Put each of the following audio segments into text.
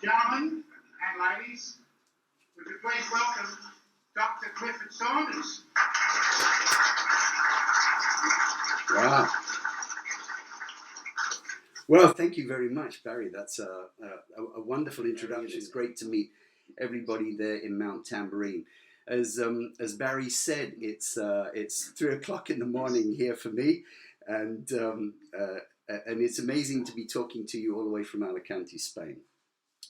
Gentlemen and ladies, would you please welcome Dr. Clifford Saunders. Wow. Well, thank you very much, Barry. That's a wonderful introduction. It's great to meet everybody there in Mount Tamborine. As Barry said, it's 3 o'clock in the morning here for me, and it's amazing to be talking to you all the way from Alicante, Spain.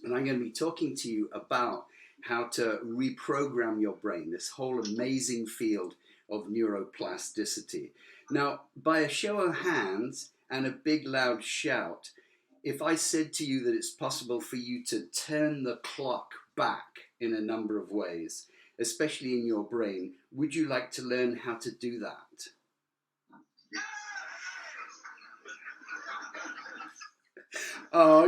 And I'm going to be talking to you about how to reprogram your brain, this whole amazing field of neuroplasticity. Now, by a show of hands and a big loud shout, if I said to you that it's possible for you to turn the clock back in a number of ways, especially in your brain, would you like to learn how to do that? Oh,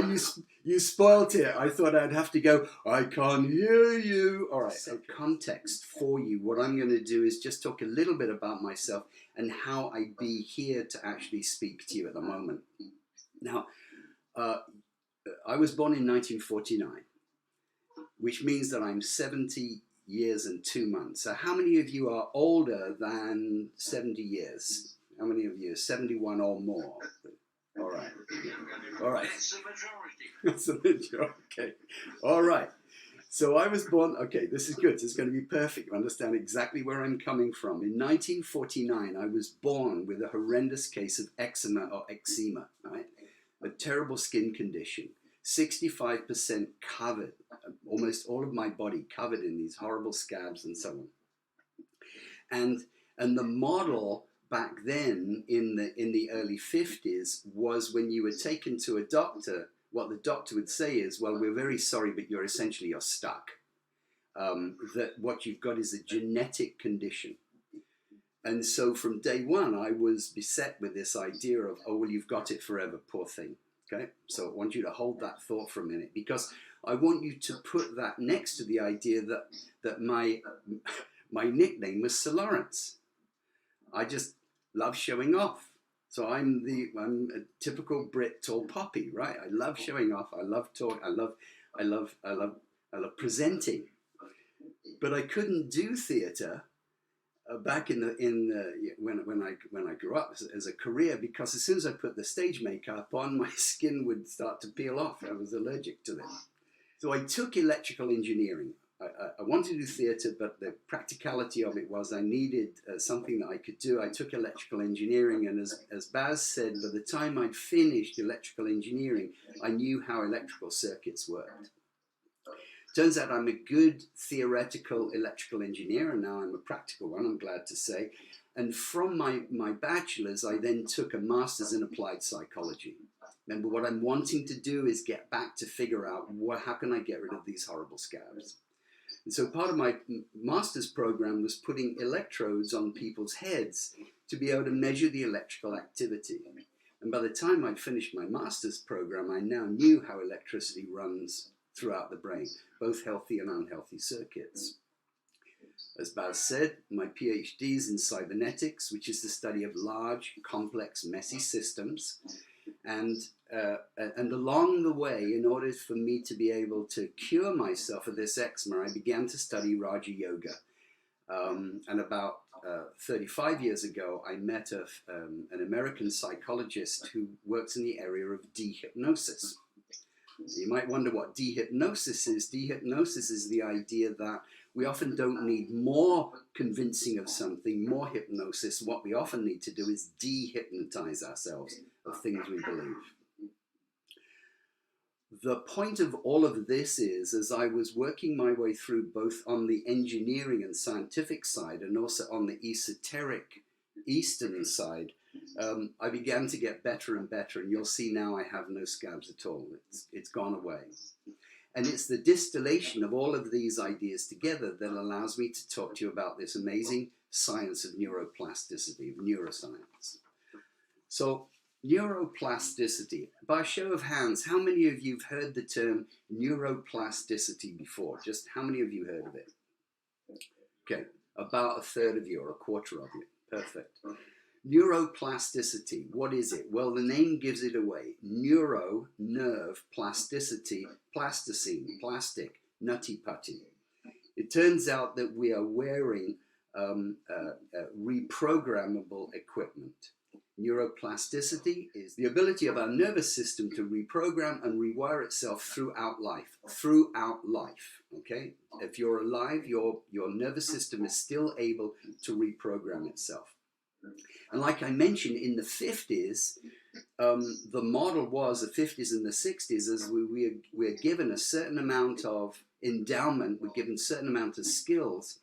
you spoilt it. I thought I'd have to go, I can't hear you. All right, so context for you. What I'm going to do is just talk a little bit about myself and how I'd be here to actually speak to you at the moment. Now, I was born in 1949, which means that I'm 70 years and 2 months. So how many of you are older than 70 years? How many of you? 71 or more? All right. All right. That's the majority. That's the majority. Okay. All right. So I was born, okay, this is good. This is going to be perfect. You understand exactly where I'm coming from. In 1949, I was born with a horrendous case of eczema or eczema, right? A terrible skin condition. 65% covered, almost all of my body covered in these horrible scabs and so on. And the model back then in the early 50s was when you were taken to a doctor, what the doctor would say is, well, we're very sorry, but you're stuck. That what you've got is a genetic condition. And so from day one, I was beset with this idea of, oh, well, you've got it forever, poor thing. Okay, so I want you to hold that thought for a minute, because I want you to put that next to the idea that my nickname was Sir Lawrence. I just love showing off. So I'm a typical Brit tall poppy, right? I love showing off. I love talk. I love presenting. But I couldn't do theatre back when I grew up as a career, because as soon as I put the stage makeup on, my skin would start to peel off. I was allergic to this. So I took electrical engineering. I wanted to do theatre, but the practicality of it was I needed something that I could do. I took electrical engineering, and as Baz said, by the time I'd finished electrical engineering, I knew how electrical circuits worked. Turns out I'm a good theoretical electrical engineer, and now I'm a practical one, I'm glad to say. And from my bachelor's, I then took a master's in applied psychology. Remember, what I'm wanting to do is get back to figure out how can I get rid of these horrible scabs. And so part of my master's program was putting electrodes on people's heads to be able to measure the electrical activity. And by the time I'd finished my master's program, I now knew how electricity runs throughout the brain, both healthy and unhealthy circuits. As Baz said, my PhD is in cybernetics, which is the study of large, complex, messy systems. And along the way, in order for me to be able to cure myself of this eczema, I began to study Raja Yoga. And about 35 years ago, I met an American psychologist who works in the area of dehypnosis. You might wonder what dehypnosis is. Dehypnosis is the idea that we often don't need more convincing of something, more hypnosis. What we often need to do is dehypnotize ourselves of things we believe. The point of all of this is, as I was working my way through both on the engineering and scientific side and also on the esoteric Eastern side, I began to get better and better, and you'll see now I have no scabs at all. It's gone away. And it's the distillation of all of these ideas together that allows me to talk to you about this amazing science of neuroplasticity, of neuroscience. So neuroplasticity, by a show of hands, how many of you have heard the term neuroplasticity before? Just how many of you heard of it? Okay, about a third of you or a quarter of you. Perfect. Neuroplasticity, what is it? Well, the name gives it away. Neuro, nerve, plasticity, plasticine, plastic, nutty putty. It turns out that we are wearing reprogrammable equipment. Neuroplasticity is the ability of our nervous system to reprogram and rewire itself throughout life. Okay? If you're alive, your nervous system is still able to reprogram itself. And like I mentioned, in the 50s, the model was the 50s and the 60s, as we're given a certain amount of endowment, we're given a certain amount of skills,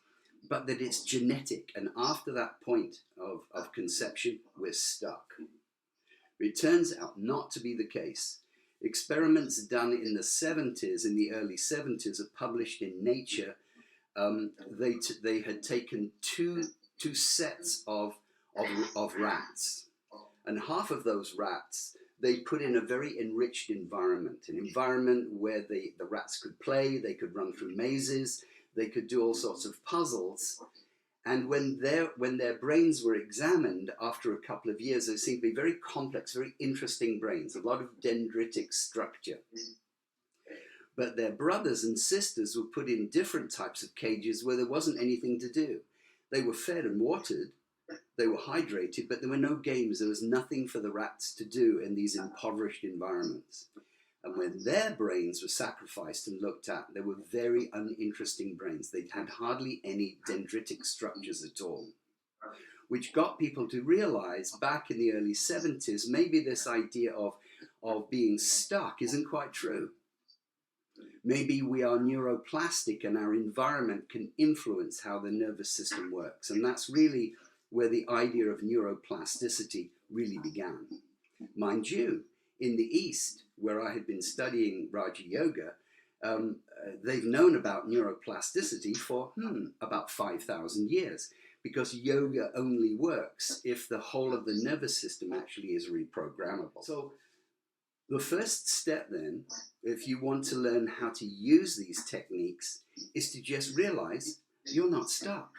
but that it's genetic. And after that point of conception, we're stuck. It turns out not to be the case. Experiments done in the 70s, in the early 70s, are published in Nature. They had taken two sets of rats, and half of those rats they put in a very enriched environment, an environment where the rats could play, they could run through mazes, they could do all sorts of puzzles. And when their brains were examined after a couple of years, they seemed to be very complex, very interesting brains, a lot of dendritic structure. But their brothers and sisters were put in different types of cages where there wasn't anything to do. They were fed and watered, they were hydrated, but there were no games. There was nothing for the rats to do in these impoverished environments. And when their brains were sacrificed and looked at, they were very uninteresting brains. They had hardly any dendritic structures at all, which got people to realize back in the early 70s, maybe this idea of being stuck isn't quite true. Maybe we are neuroplastic and our environment can influence how the nervous system works. And that's really where the idea of neuroplasticity really began. Mind you, in the East, where I had been studying Raja Yoga, they've known about neuroplasticity for about 5,000 years, because yoga only works if the whole of the nervous system actually is reprogrammable. So the first step then, if you want to learn how to use these techniques, is to just realize you're not stuck.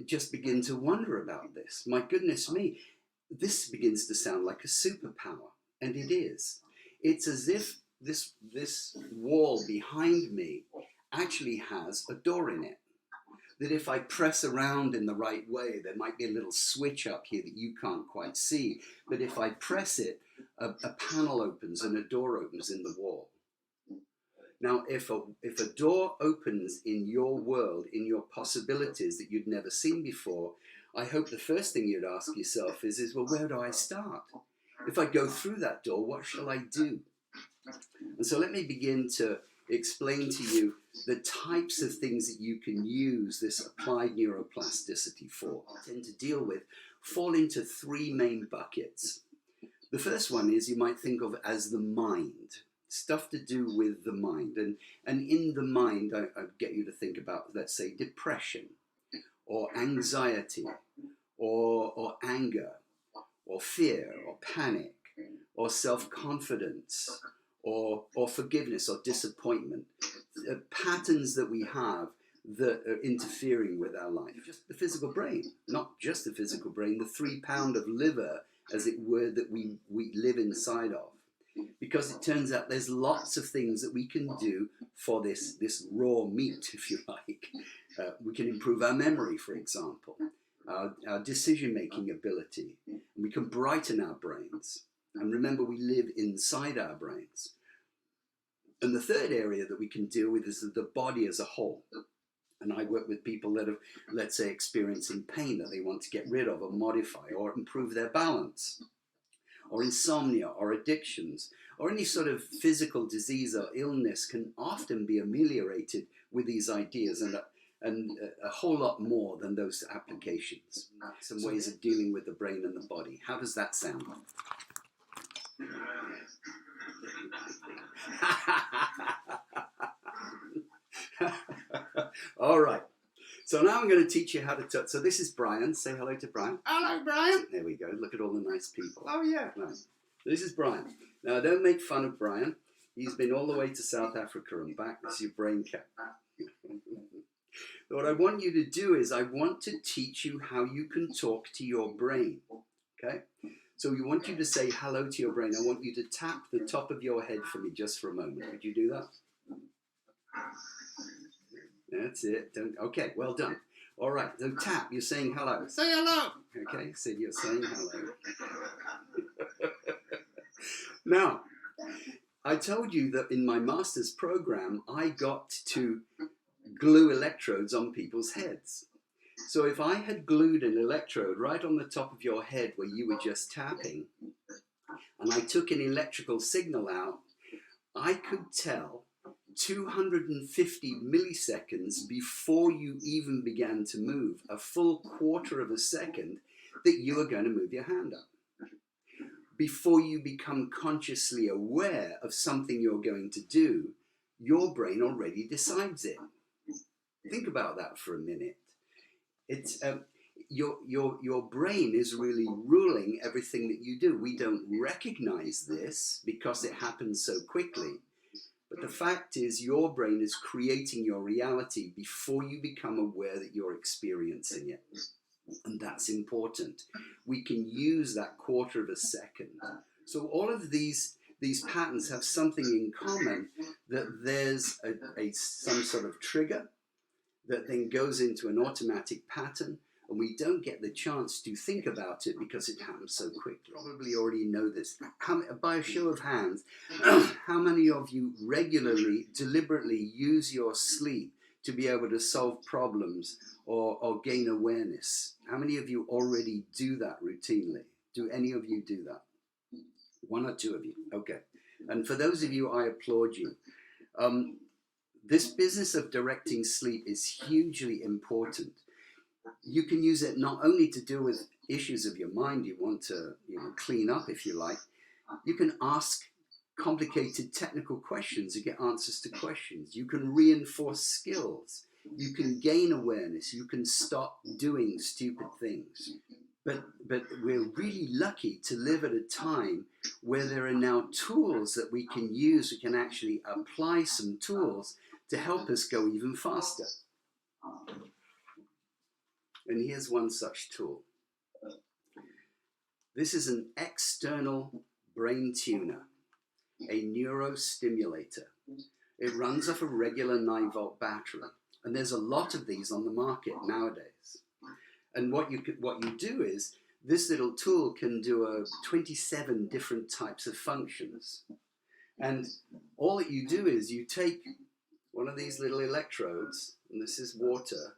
Just begin to wonder about this. My goodness me, this begins to sound like a superpower, and it is. It's as if this wall behind me actually has a door in it. That if I press around in the right way, there might be a little switch up here that you can't quite see, but if I press it, a panel opens and a door opens in the wall. Now, if a door opens in your world, in your possibilities that you'd never seen before, I hope the first thing you'd ask yourself is, well, where do I start? If I go through that door, what shall I do? And so let me begin to explain to you the types of things that you can use this applied neuroplasticity for. I tend to deal with fall into three main buckets. The first one is you might think of as the mind. Stuff to do with the mind. And in the mind, I get you to think about, let's say, depression, or anxiety, or anger, or fear, or panic, or self-confidence, or forgiveness, or disappointment. Patterns that we have that are interfering with our life. Just the physical brain, not just the physical brain, the 3 pound of liver, as it were, that we live inside of. Because it turns out there's lots of things that we can do for this raw meat, if you like. We can improve our memory, for example, our decision-making ability. And we can brighten our brains. And remember, we live inside our brains. And the third area that we can deal with is the body as a whole. And I work with people that are, let's say, experiencing pain that they want to get rid of or modify or improve their balance, or insomnia or addictions, or any sort of physical disease or illness can often be ameliorated with these ideas and a whole lot more than those applications. Some ways of dealing with the brain and the body. How does that sound? All right. So now I'm going to teach you how to touch. So this is Brian. Say hello to Brian. Hello, Brian. There we go. Look at all the nice people. Oh, yeah. Nice. This is Brian. Now, don't make fun of Brian. He's been all the way to South Africa and back. This is your brain cat. What I want you to do is I want to teach you how you can talk to your brain. Okay? So we want you to say hello to your brain. I want you to tap the top of your head for me just for a moment. Would you do that? That's it. Okay, well done. All right, so tap, you're saying hello. Say hello. Okay, so you're saying hello. Now, I told you that in my master's program, I got to glue electrodes on people's heads. So if I had glued an electrode right on the top of your head where you were just tapping, and I took an electrical signal out, I could tell 250 milliseconds before you even began to move, a full quarter of a second, that you are going to move your hand up. Before you become consciously aware of something you're going to do, your brain already decides it. Think about that for a minute. It's your brain is really ruling everything that you do. We don't recognize this because it happens so quickly. But the fact is, your brain is creating your reality before you become aware that you're experiencing it. And that's important. We can use that quarter of a second. So all of these patterns have something in common, that there's some sort of trigger that then goes into an automatic pattern, and we don't get the chance to think about it because it happens so quickly. Probably already know this. By a show of hands, how many of you regularly, deliberately use your sleep to be able to solve problems or gain awareness? How many of you already do that routinely? Do any of you do that? One or two of you. Okay. And for those of you, I applaud you. This business of directing sleep is hugely important. You can use it not only to deal with issues of your mind you want to clean up, if you like. You can ask complicated technical questions and get answers to questions. You can reinforce skills. You can gain awareness. You can stop doing stupid things. But we're really lucky to live at a time where there are now tools that we can use. We can actually apply some tools to help us go even faster. And here's one such tool. This is an external brain tuner, a neurostimulator. It runs off a regular 9-volt battery. And there's a lot of these on the market nowadays. And what you do is, this little tool can do 27 different types of functions. And all that you do is you take one of these little electrodes, and this is water,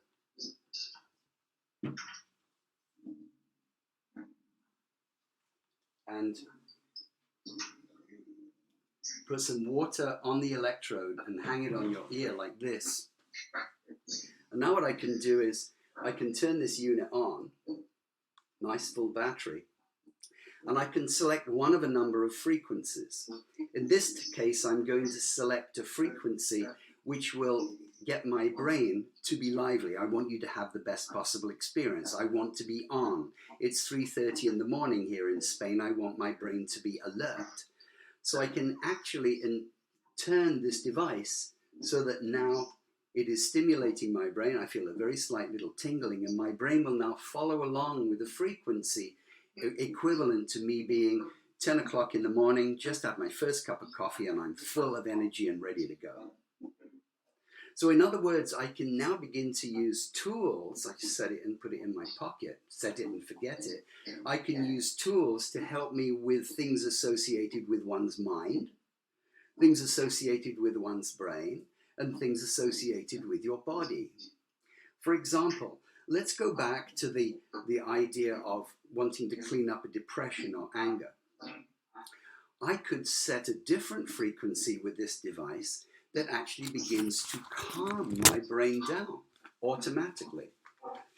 and put some water on the electrode and hang it on your ear like this. And now what I can do is I can turn this unit on, nice full battery, and I can select one of a number of frequencies. In this case, I'm going to select a frequency which will get my brain to be lively. I want you to have the best possible experience. I want to be on. It's 3:30 in the morning here in Spain. I want my brain to be alert. So I can actually turn this device so that now it is stimulating my brain. I feel a very slight little tingling, and my brain will now follow along with a frequency equivalent to me being 10 o'clock in the morning, just had my first cup of coffee, and I'm full of energy and ready to go. So in other words, I can now begin to use tools. I just set it and put it in my pocket, set it and forget it. I can use tools to help me with things associated with one's mind, things associated with one's brain, and things associated with your body. For example, let's go back to the idea of wanting to clean up a depression or anger. I could set a different frequency with this device that actually begins to calm my brain down automatically,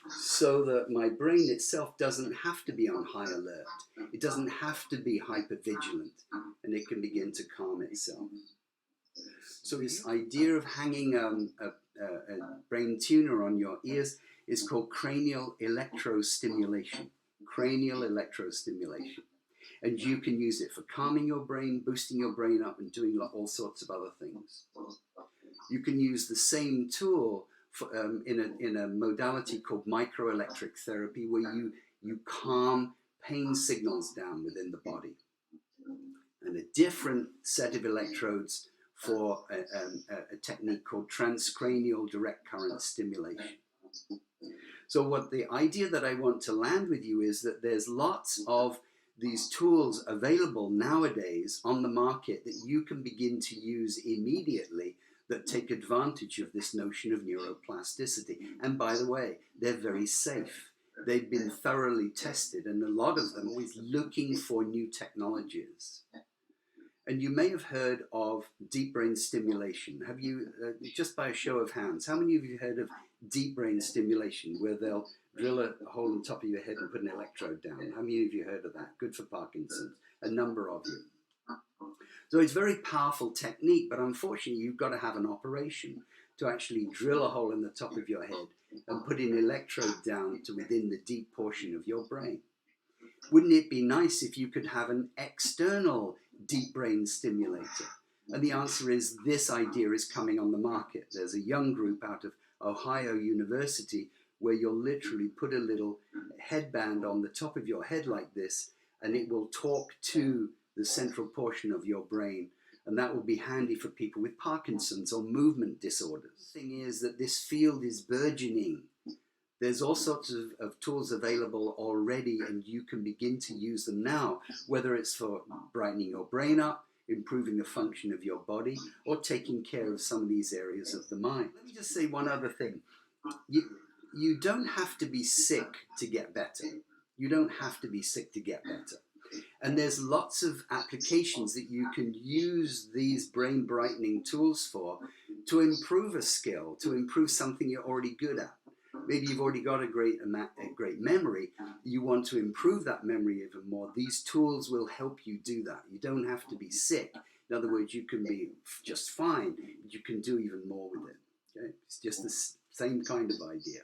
so that my brain itself doesn't have to be on high alert. It doesn't have to be hypervigilant, and it can begin to calm itself. So this idea of hanging a brain tuner on your ears is called cranial electrostimulation. Cranial electrostimulation. And you can use it for calming your brain, boosting your brain up, and doing all sorts of other things. You can use the same tool in a modality called microelectric therapy, where you calm pain signals down within the body, and a different set of electrodes for a technique called transcranial direct current stimulation. So what the idea that I want to land with you is that there's lots of these tools available nowadays on the market that you can begin to use immediately that take advantage of this notion of neuroplasticity. And by the way, they're very safe. They've been thoroughly tested, and a lot of them are always looking for new technologies. And you may have heard of deep brain stimulation. Have you, just by a show of hands, how many of you heard of deep brain stimulation, where they'll drill a hole on top of your head and put an electrode down? How many of you heard of that? Good for Parkinson's. A number of you. So it's a very powerful technique, but unfortunately you've got to have an operation to actually drill a hole in the top of your head and put an electrode down to within the deep portion of your brain. Wouldn't it be nice if you could have an external deep brain stimulator? And the answer is, this idea is coming on the market. There's a young group out of Ohio University where you'll literally put a little headband on the top of your head like this, and it will talk to the central portion of your brain, and that will be handy for people with Parkinson's or movement disorders. The thing is that this field is burgeoning. There's all sorts of tools available already, and you can begin to use them now, whether it's for brightening your brain up, improving the function of your body, or taking care of some of these areas of the mind. Let me just say one other thing. You don't have to be sick to get better. You don't have to be sick to get better. And there's lots of applications that you can use these brain brightening tools for to improve a skill, to improve something you're already good at. Maybe you've already got a great memory. You want to improve that memory even more. These tools will help you do that. You don't have to be sick. In other words, you can be just fine. You can do even more with it. Okay? It's just the same kind of idea.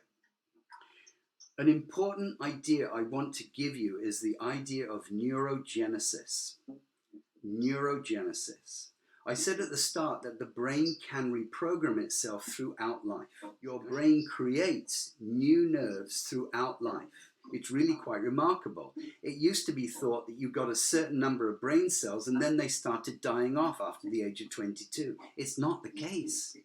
An important idea I want to give you is the idea of neurogenesis. Neurogenesis. I said at the start that the brain can reprogram itself throughout life. Your brain creates new nerves throughout life. It's really quite remarkable. It used to be thought that you got a certain number of brain cells and then they started dying off after the age of 22. It's not the case.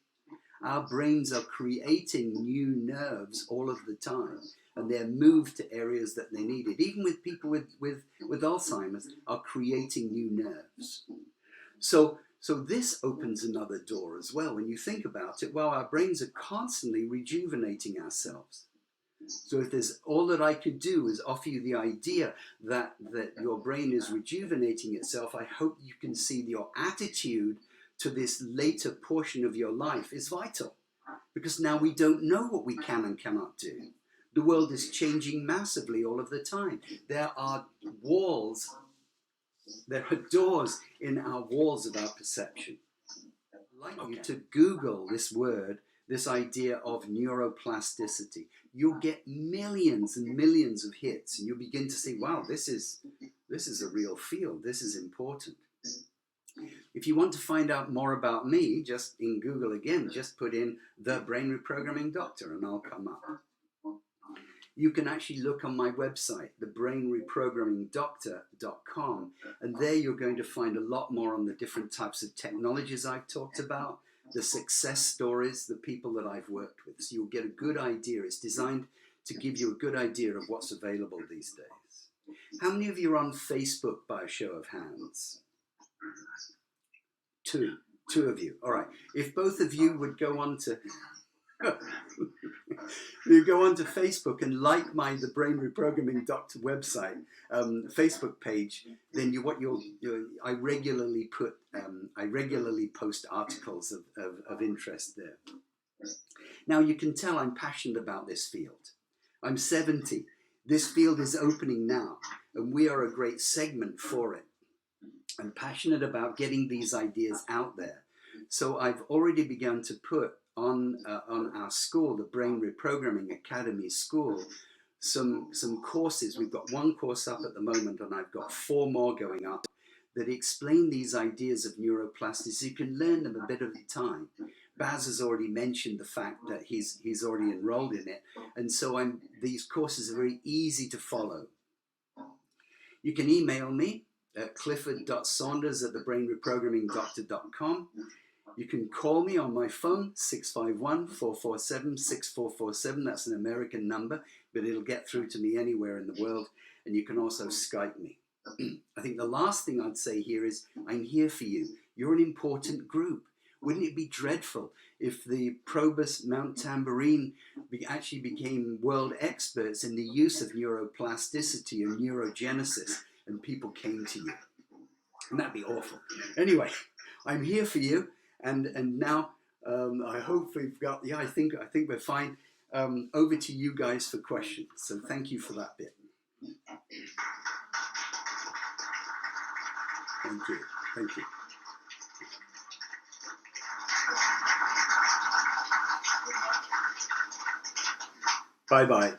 Our brains are creating new nerves all of the time, and they're moved to areas that they needed. Even with people with Alzheimer's are creating new nerves. So this opens another door as well. When you think about it, well, our brains are constantly rejuvenating ourselves. So if there's all that I could do is offer you the idea that your brain is rejuvenating itself, I hope you can see your attitude to this later portion of your life is vital. Because now we don't know what we can and cannot do. The world is changing massively all of the time. There are walls, there are doors in our walls of our perception. I'd like you to Google this word, this idea of neuroplasticity. You'll get millions and millions of hits, and you'll begin to see, wow, this is a real field. This is important. If you want to find out more about me, just in Google again, just put in the Brain Reprogramming Doctor and I'll come up. You can actually look on my website, thebrainreprogrammingdoctor.com, and there you're going to find a lot more on the different types of technologies I've talked about, the success stories, the people that I've worked with. So you'll get a good idea. It's designed to give you a good idea of what's available these days. How many of you are on Facebook by a show of hands? Two of you. All right. If both of you would go on to Facebook and like the Brain Reprogramming Doctor website, Facebook page, then I regularly post articles of interest there. Now you can tell I'm passionate about this field. I'm 70. This field is opening now, and we are a great segment for it. I'm passionate about getting these ideas out there. So I've already begun to put on our school, the Brain Reprogramming Academy School, some courses. We've got one course up at the moment, and I've got 4 more going up that explain these ideas of neuroplasticity. You can learn them a bit at a time. Baz has already mentioned the fact that he's already enrolled in it, and so these courses are very easy to follow. You can email me at clifford.saunders@thebrainreprogramminggoctor.com. You can call me on my phone, 651-447-6447. That's an American number, but it'll get through to me anywhere in the world. And you can also Skype me. I think the last thing I'd say here is I'm here for you. You're an important group. Wouldn't it be dreadful if the PROBUS Mount Tamborine actually became world experts in the use of neuroplasticity and neurogenesis and people came to you? And that'd be awful. Anyway, I'm here for you. And now I hope we've got, yeah, I think we're fine. Over to you guys for questions. So thank you for that bit. Thank you. Thank you. Bye-bye.